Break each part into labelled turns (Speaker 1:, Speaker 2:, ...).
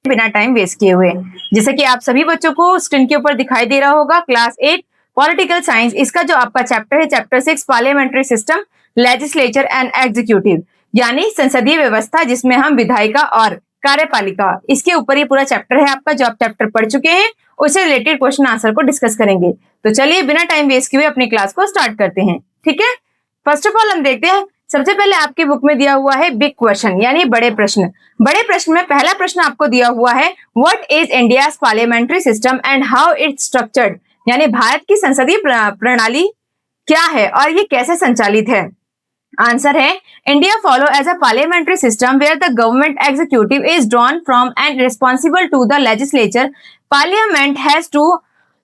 Speaker 1: बिना time waste किए हुए। जैसे कि आप सभी बच्चों को स्क्रीन के ऊपर दिखाई दे रहा होगा, क्लास 8 पॉलिटिकल साइंस, इसका जो आपका चैप्टर है chapter 6 parliamentary system, legislature and executive, यानी संसदीय व्यवस्था जिसमें हम विधायिका और कार्यपालिका, इसके ऊपर ये पूरा चैप्टर है आपका। जो आप चैप्टर पढ़ चुके हैं उससे रिलेटेड क्वेश्चन आंसर को डिस्कस करेंगे। तो चलिए बिना टाइम वेस्ट किए हुए अपनी क्लास को स्टार्ट करते हैं। ठीक है, फर्स्ट ऑफ ऑल हम देखते हैं, सबसे पहले आपकी बुक में दिया हुआ है बिग क्वेश्चन यानी बड़े प्रश्न। बड़े प्रश्न में पहला प्रश्न आपको दिया हुआ है, what is India's parliamentary system and how it's structured, यानी भारत की संसदीय प्रणाली क्या है और ये कैसे संचालित है। आंसर है, India follow as a parliamentary system where the government executive is drawn from and responsible to the legislature. Parliament has two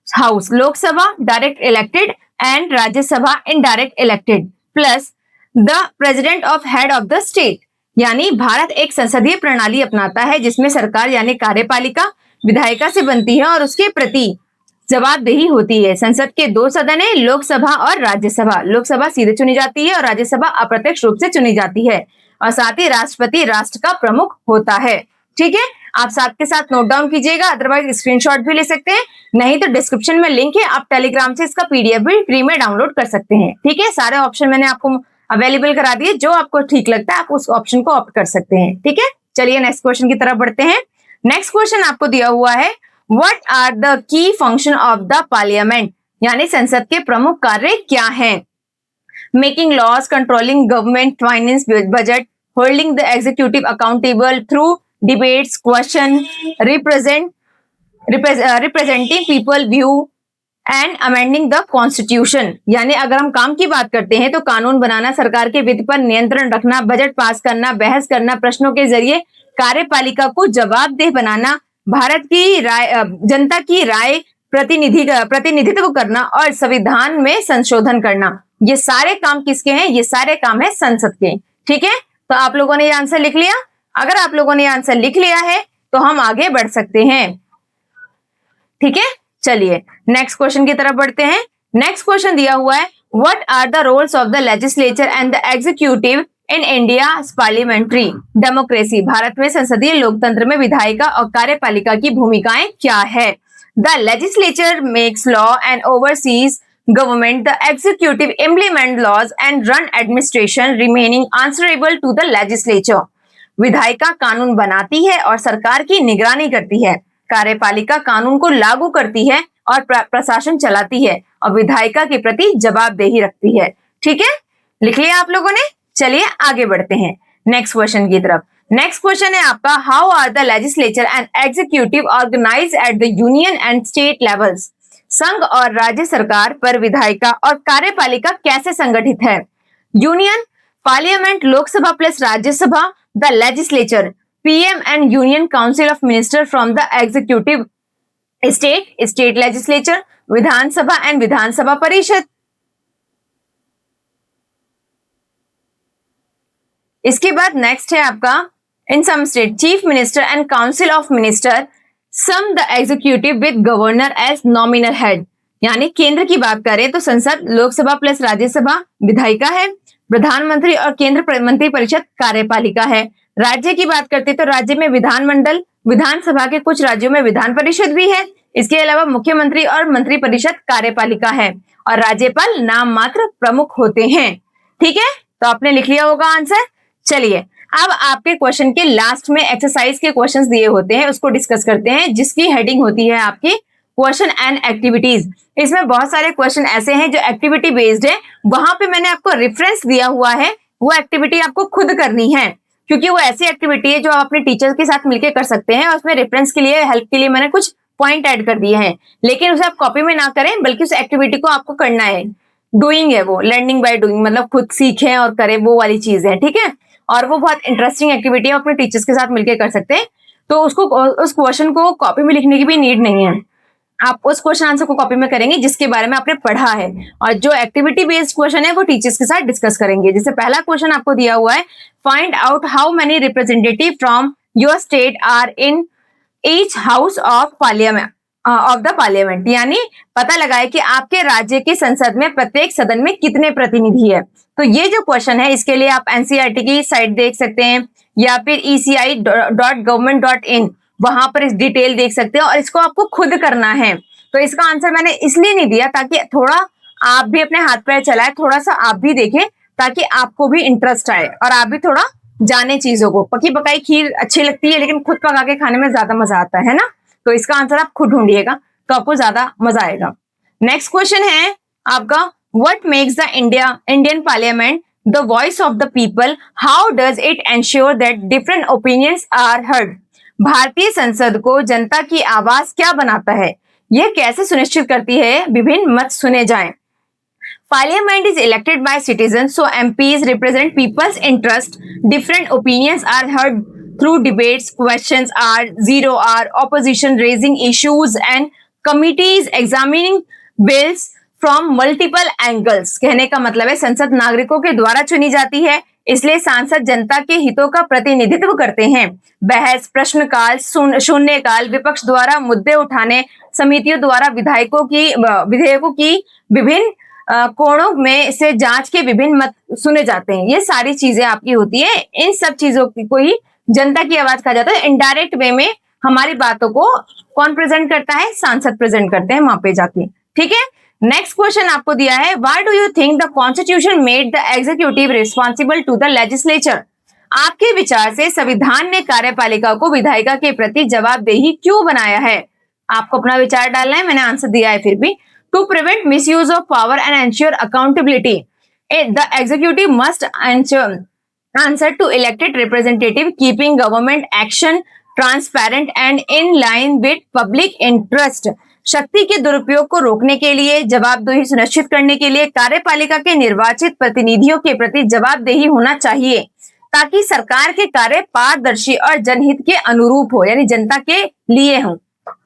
Speaker 1: house, Lok Sabha direct elected and Rajya Sabha indirect elected, plus the president of head of the state. यानी भारत एक संसदीय प्रणाली अपनाता है जिसमें सरकार यानी कार्यपालिका विधायिका से बनती है और उसके प्रति जवाबदेही होती है। संसद के 2 सदन है, लोकसभा और राज्यसभा। लोकसभा सीधे चुनी जाती है और राज्यसभा अप्रत्यक्ष रूप से चुनी जाती है, और साथ ही राष्ट्रपति राष्ट्र का प्रमुख होता है। ठीक है, आप साथ के साथ नोट डाउन कीजिएगा, अदरवाइज स्क्रीनशॉट भी ले सकते हैं, नहीं तो डिस्क्रिप्शन में लिंक है, आप टेलीग्राम से इसका पीडीएफ भी फ्री में डाउनलोड कर सकते हैं। ठीक है, सारे ऑप्शन मैंने आपको अवेलेबल करा दिए, जो आपको ठीक लगता है आप उस ऑप्शन को ऑप्ट कर सकते हैं। ठीक है, चलिए नेक्स्ट क्वेश्चन की तरफ बढ़ते हैं। नेक्स्ट क्वेश्चन आपको दिया हुआ है, what are the key function of the parliament, यानी संसद के प्रमुख कार्य क्या हैं। Making laws, controlling government finance budget, holding the executive accountable through debates, question, representing people view and amending the constitution. यानी अगर हम काम की बात करते हैं तो कानून बनाना, सरकार के वित्त पर नियंत्रण रखना, बजट पास करना, बहस करना, प्रश्नों के जरिए कार्यपालिका को जवाबदेह बनाना, भारत की राय, जनता की राय प्रतिनिधित्व करना और संविधान में संशोधन करना, ये सारे काम किसके हैं, ये सारे काम है संसद के। ठीक है, तो आप लोगों ने ये आंसर लिख लिया। अगर आप लोगों ने आंसर लिख लिया है तो हम आगे बढ़ सकते हैं। ठीक है, चलिए नेक्स्ट क्वेश्चन की तरफ बढ़ते हैं। नेक्स्ट क्वेश्चन दिया हुआ है, what are the roles of the legislature and the executive in India parliamentary democracy. Bharat में संसदीय लोकतंत्र में विधायिका और कार्यपालिका की भूमिकाएं क्या है। The legislature makes law and oversees government, the executive implement laws and run administration remaining answerable to the legislature. विधायिका कानून बनाती है और सरकार की निगरानी करती है, कार्यपालिका कानून को लागू करती है और प्रशासन चलाती है, और विधायिका के प्रति जवाबदेही रखती है। ठीक है, लिख लिया आप लोगों ने। चलिए आगे बढ़ते हैं नेक्स्ट क्वेश्चन की तरफ। नेक्स्ट क्वेश्चन है आपका, how are the legislature and executive organised at the union and state levels. संघ और राज्य सरकार पर विधायिका और कार्यपालिका कैसे संगठित है। Union parliament, Lok Sabha plus Rajya Sabha, the legislature PM and Union Council of Minister from the Executive, State Legislature, Vidhan Sabha and Vidhan Sabha Parishad. इसके बाद नेक्स्ट है आपका, in some state chief minister and council of minister, some the executive with governor as nominal head. यानी केंद्र की बात करें तो संसद, लोकसभा प्लस राज्यसभा विधायिका है, प्रधानमंत्री और केंद्र मंत्री परिषद कार्यपालिका है। राज्य की बात करते तो राज्य में विधानमंडल, विधानसभा के कुछ राज्यों में विधान परिषद भी है। इसके अलावा मुख्यमंत्री और मंत्री परिषद कार्यपालिका है, और राज्यपाल नाम मात्र प्रमुख होते हैं। ठीक है, तो आपने लिख लिया होगा आंसर। चलिए अब आपके क्वेश्चन के लास्ट में एक्सरसाइज के क्वेश्चंस दिए होते हैं, उसको डिस्कस करते हैं, जिसकी हेडिंग होती है आपकी क्वेश्चन एंड एक्टिविटीज। इसमें बहुत सारे क्वेश्चन ऐसे हैं जो एक्टिविटी बेस्ड है, वहां पे मैंने आपको रेफरेंस दिया हुआ है, वो एक्टिविटी आपको खुद करनी है, क्योंकि वो ऐसी एक्टिविटी है जो आप अपने टीचर के साथ मिलकर कर सकते हैं, और उसमें रेफरेंस के लिए, हेल्प के लिए मैंने कुछ पॉइंट ऐड कर दिए हैं, लेकिन उसे आप कॉपी में ना करें, बल्कि उस एक्टिविटी को आपको करना है। डूइंग है वो, लर्निंग बाय डूइंग, मतलब खुद सीखें और करें, वो वाली चीज है। ठीक है, और वो बहुत इंटरेस्टिंग एक्टिविटी है, अपने टीचर्स के साथ मिलकर कर सकते हैं। तो उसको, उस क्वेश्चन को कॉपी में लिखने की भी नीड नहीं है, आप उस क्वेश्चन आंसर को कॉपी में करेंगे जिसके बारे में आपने पढ़ा है, और जो एक्टिविटी बेस्ड क्वेश्चन है वो टीचर्स के साथ डिस्कस करेंगे। जैसे पहला क्वेश्चन आपको दिया हुआ है, find out how many representative from your state are in each house of the parliament. यानी पता लगाए कि आपके राज्य की संसद में प्रत्येक सदन में कितने प्रतिनिधि है। तो ये जो क्वेश्चन है, इसके लिए आप एनसीईआरटी की साइट देख सकते हैं, या फिर ECI.government.in, वहां पर इस डिटेल देख सकते हैं और इसको आपको खुद करना है। तो इसका आंसर मैंने इसलिए नहीं दिया ताकि थोड़ा आप भी अपने हाथ पैर चलाए, थोड़ा सा आप भी देखें ताकि आपको भी इंटरेस्ट आए और आप भी थोड़ा जाने चीजों को। पकी पकाई खीर अच्छी लगती है लेकिन खुद पका के खाने में ज्यादा मजा आता है ना। तो इसका आंसर आप खुद ढूंढिएगा तो आपको ज्यादा मजा आएगा। नेक्स्ट क्वेश्चन है आपका, what makes the Indian parliament the voice of the people, how does it ensure that different opinions are heard? भारतीय संसद को जनता की आवाज क्या बनाता है? यह कैसे सुनिश्चित करती है विभिन्न मत सुने जाएं? Parliament is elected by citizens, so MPs represent people's interest. Different opinions are heard through debates, questions are zero are opposition raising issues and committees examining bills from multiple angles. कहने का मतलब है संसद नागरिकों के द्वारा चुनी जाती है, इसलिए सांसद जनता के हितों का प्रतिनिधित्व करते हैं। बहस, प्रश्नकाल, शून्यकाल, विपक्ष द्वारा मुद्दे उठाने, समितियों द्वारा विधेयकों की विभिन्न कोणों में से जांच के विभिन्न मत सुने जाते हैं। ये सारी चीजें आपकी होती है, इन सब चीजों को ही जनता की आवाज कहा जाता है। इनडायरेक्ट वे में हमारी बातों को कौन प्रेजेंट करता है? सांसद प्रेजेंट करते हैं वहां पे जाके। ठीक है, नेक्स्ट क्वेश्चन आपको दिया है, why do you think the constitution made the executive responsible to the legislature? आपके विचार से संविधान ने कार्यपालिका को विधायिका के प्रति जवाबदेही क्यों बनाया है? आपको अपना विचार डालना है, मैंने आंसर दिया है फिर भी। To prevent misuse of power and ensure accountability, the executive must answer to elected representative, keeping government action transparent and in line with public interest. शक्ति के दुरुपयोग को रोकने के लिए, जवाबदेही सुनिश्चित करने के लिए कार्यपालिका के निर्वाचित प्रतिनिधियों के प्रति जवाबदेही होना चाहिए ताकि सरकार के कार्य पारदर्शी और जनहित के अनुरूप हो, यानी जनता के लिए हो।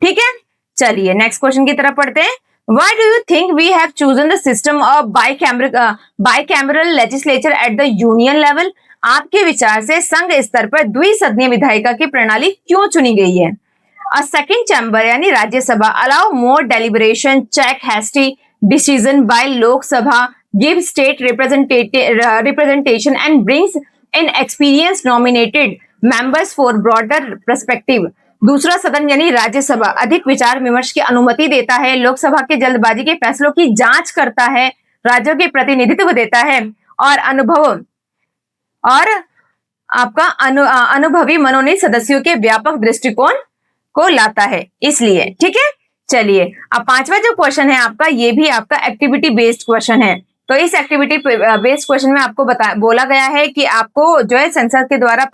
Speaker 1: ठीक है, चलिए नेक्स्ट क्वेश्चन की तरफ पढ़ते हैं। Why do you think we have chosen the system of bicameral legislature at the union level? आपके विचार से संघ स्तर पर द्विसदनीय विधायिका की प्रणाली क्यों चुनी गई है? A second chamber यानी Rajya Sabha allow more deliberation, check hasty decision by Lok Sabha, give state representation and brings in experienced nominated members for broader perspective. दूसरा सदन यानी राज्यसभा अधिक विचार विमर्श की अनुमति देता है, लोकसभा के जल्दबाजी के फैसलों की जांच करता है, राज्यों के प्रतिनिधित्व देता है और आपका अनुभवी मनोनीत सदस्यों के व्यापक दृष्टिकोण को लाता है, इसलिए। ठीक है, चलिए अब पांचवा जो क्वेश्चन है आपका, ये भी आपका एक्टिविटी बेस्ड क्वेश्चन है। तो इस एक्टिविटी बेस्ड क्वेश्चन में आपको बोला गया है कि आपको जो है संसद के द्वारा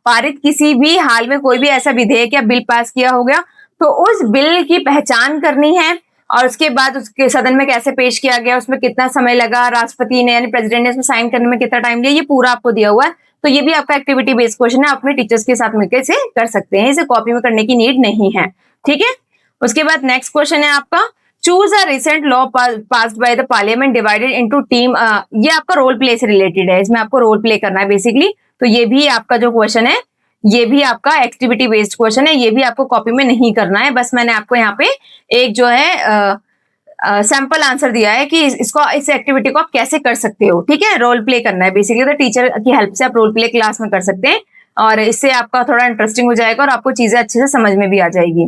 Speaker 1: पारित किसी भी हाल में कोई भी ऐसा विधेयक या बिल पास किया हो गया तो उस बिल की पहचान करनी है और उसके बाद उसके सदन में कैसे पेश किया गया, उसमें कितना समय लगा, राष्ट्रपति ने यानी प्रेसिडेंट ने उसमें साइन करने में कितना टाइम लिया, ये पूरा आपको दिया हुआ है। तो ये भी आपका एक्टिविटी बेस्ड क्वेश्चन है, आप अपने टीचर्स के साथ मिलकर इसे कर सकते हैं, इसे कॉपी में करने की नीड नहीं है। ठीक है, उसके बाद नेक्स्ट क्वेश्चन है आपका, choose a recent law passed by the parliament divided into team. ये आपका रोल प्ले से रिलेटेड है, इसमें आपको रोल प्ले करना है बेसिकली। तो ये भी आपका जो क्वेश्चन है ये भी आपका एक्टिविटी बेस्ड क्वेश्चन है, ये भी आपको कॉपी में नहीं करना है, बस मैंने आपको यहाँ पे एक जो है सैंपल आंसर दिया है कि इस एक्टिविटी को आप कैसे कर सकते हो। ठीक है, रोल प्ले करना है बेसिकली, तो टीचर की हेल्प से आप रोल प्ले क्लास में कर सकते हैं और इससे आपका थोड़ा इंटरेस्टिंग हो जाएगा और आपको चीजें अच्छे से समझ में भी आ जाएगी।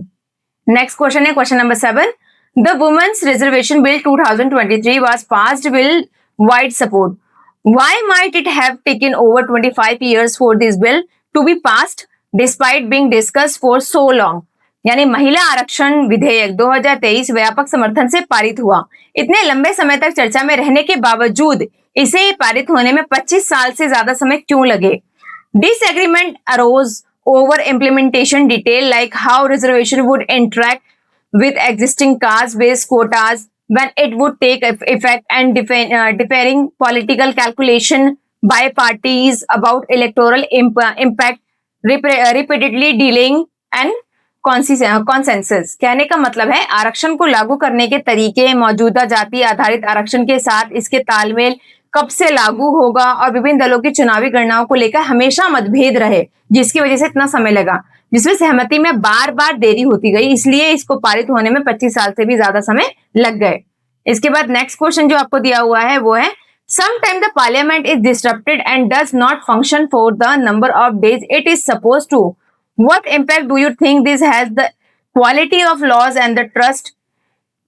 Speaker 1: नेक्स्ट क्वेश्चन है question number 7, the women's reservation bill 2023 was passed with wide support. Why might it have taken over 25 years for this bill to be passed despite being discussed for so long? यानी महिला आरक्षण विधेयक 2023 व्यापक समर्थन से पारित हुआ, इतने लंबे समय तक चर्चा में रहने के बावजूद इसे पारित होने में 25 साल से ज्यादा समय क्यों लगे? Disagreement arose over implementation detail like how reservation would interact with existing caste-based quotas when it would take effect and differing political calculation by parties about electoral impact, repeatedly delaying and consensus। कहने का मतलब है आरक्षण को लागू करने के तरीके, मौजूदा जाति आधारित आरक्षण के साथ इसके तालमेल, कब से लागू होगा और विभिन्न दलों की चुनावी गणनाओं को लेकर हमेशा मतभेद रहे, जिसकी वजह से इतना समय लगा, जिसमें सहमति में बार बार देरी होती गई, इसलिए इसको पारित होने में 25 साल से भी ज्यादा समय लग गए। इसके बाद नेक्स्ट क्वेश्चन जो आपको दिया हुआ है वो है, sometime the parliament is disturbed and does not function for the number of days it is suppose to, What impact do you think this has the quality of laws and the trust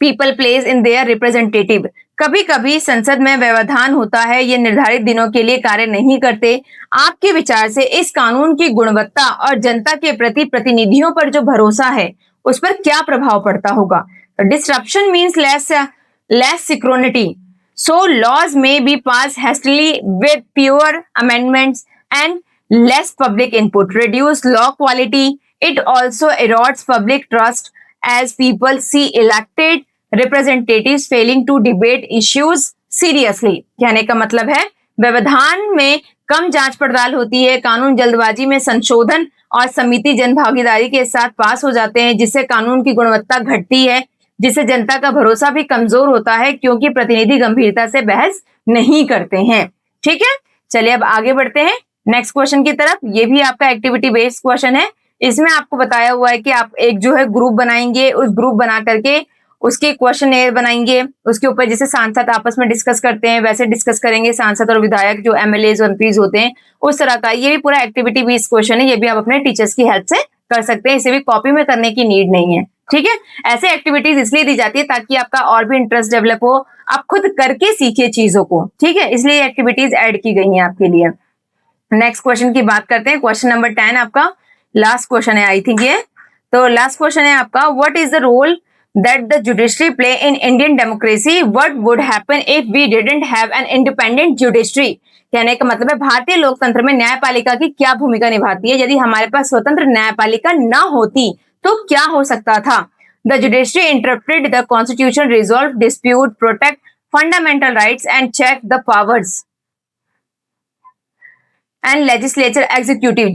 Speaker 1: people plays in their representative? कभी कभी संसद में व्यवधान होता है, ये निर्धारित दिनों के लिए कार्य नहीं करते। आपके विचार से इस कानून की गुणवत्ता और जनता के प्रति प्रतिनिधियों पर जो भरोसा है उस पर क्या प्रभाव पड़ता होगा? Disruption means less synchronicity, so laws may be passed hastily with fewer amendments and less public input, reduce law quality. It also erodes public trust as people see elected representatives failing to debate issues seriously. कहने का मतलब है व्यवधान में कम जांच पड़ताल होती है, कानून जल्दबाजी में संशोधन और समिति जन भागीदारी के साथ पास हो जाते हैं, जिससे कानून की गुणवत्ता घटती है, जिससे जनता का भरोसा भी कमजोर होता है क्योंकि प्रतिनिधि गंभीरता से बहस नहीं करते हैं। ठीक है, चलिए अब आगे बढ़ते हैं नेक्स्ट क्वेश्चन की तरफ। ये भी आपका एक्टिविटी बेस्ड क्वेश्चन है। इसमें आपको बताया हुआ है कि आप एक जो है ग्रुप बनाएंगे, उस ग्रुप बना करके उसके क्वेश्चन एयर बनाएंगे, उसके ऊपर जैसे सांसद आपस में डिस्कस करते हैं वैसे डिस्कस करेंगे, सांसद और विधायक जो एमएलएज और एमपीज होते हैं उस तरह का। ये भी पूरा एक्टिविटी बेस्ड क्वेश्चन है, ये भी आप अपने टीचर्स की हेल्प से कर सकते हैं, इसे भी कॉपी में करने की नीड नहीं है। ठीक है, ऐसे एक्टिविटीज इसलिए दी जाती है ताकि आपका और भी इंटरेस्ट डेवलप हो, आप खुद करके सीखिए चीजों को। ठीक है, इसलिए एक्टिविटीज ऐड की गई हैं आपके लिए। नेक्स्ट क्वेश्चन की बात करते हैं। क्वेश्चन नंबर 10 आपका लास्ट क्वेश्चन है आई थिंक ये। तो लास्ट क्वेश्चन है आपका, what is the role that the judiciary play in Indian democracy? What would happen if we didn't have an independent judiciary? कहने का मतलब है भारतीय लोकतंत्र में न्यायपालिका की क्या भूमिका निभाती है? यदि हमारे पास स्वतंत्र न्यायपालिका न होती तो क्या हो सकता था? The judiciary interpreted the constitution, resolve dispute, protect fundamental rights and check the powers and legislature, executive,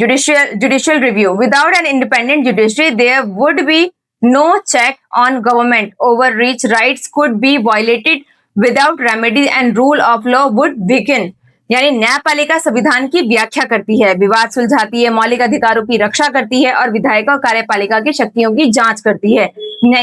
Speaker 1: judicial review. Without an independent judiciary, there would be no check on government. Overreach rights could be violated without remedy and rule of law would weaken. यानी न्यायपालिका संविधान की व्याख्या करती है, विवाद सुलझाती है, मौलिक अधिकारों की रक्षा करती है और विधायिका और कार्यपालिका की शक्तियों की जांच करती है।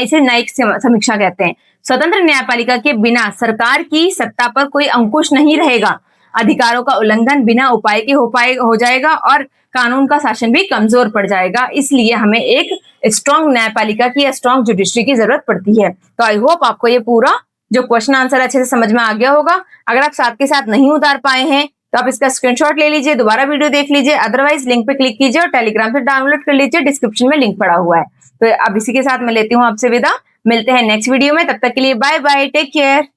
Speaker 1: इसे न्यायिक समीक्षा कहते हैं। स्वतंत्र न्यायपालिका के बिना सरकार की सत्ता पर कोई अंकुश नहीं रहेगा, अधिकारों का उल्लंघन बिना उपाय के हो जाएगा और कानून का शासन भी कमजोर पड़ जाएगा। इसलिए हमें एक स्ट्रॉन्ग न्यायपालिका की, स्ट्रॉन्ग जुडिशरी की जरूरत पड़ती है। तो आई होप आपको ये पूरा जो क्वेश्चन आंसर अच्छे से समझ में आ गया होगा। अगर आप साथ के साथ नहीं उतार पाए हैं तो आप इसका स्क्रीनशॉट ले लीजिए, दोबारा वीडियो देख लीजिए, अदरवाइज लिंक पे क्लिक कीजिए और टेलीग्राम से डाउनलोड कर लीजिए, डिस्क्रिप्शन में लिंक पड़ा हुआ है। तो अब इसी के साथ मैं लेती हूँ आपसे विदा, मिलते हैं नेक्स्ट वीडियो में, तब तक के लिए बाय बाय, टेक केयर।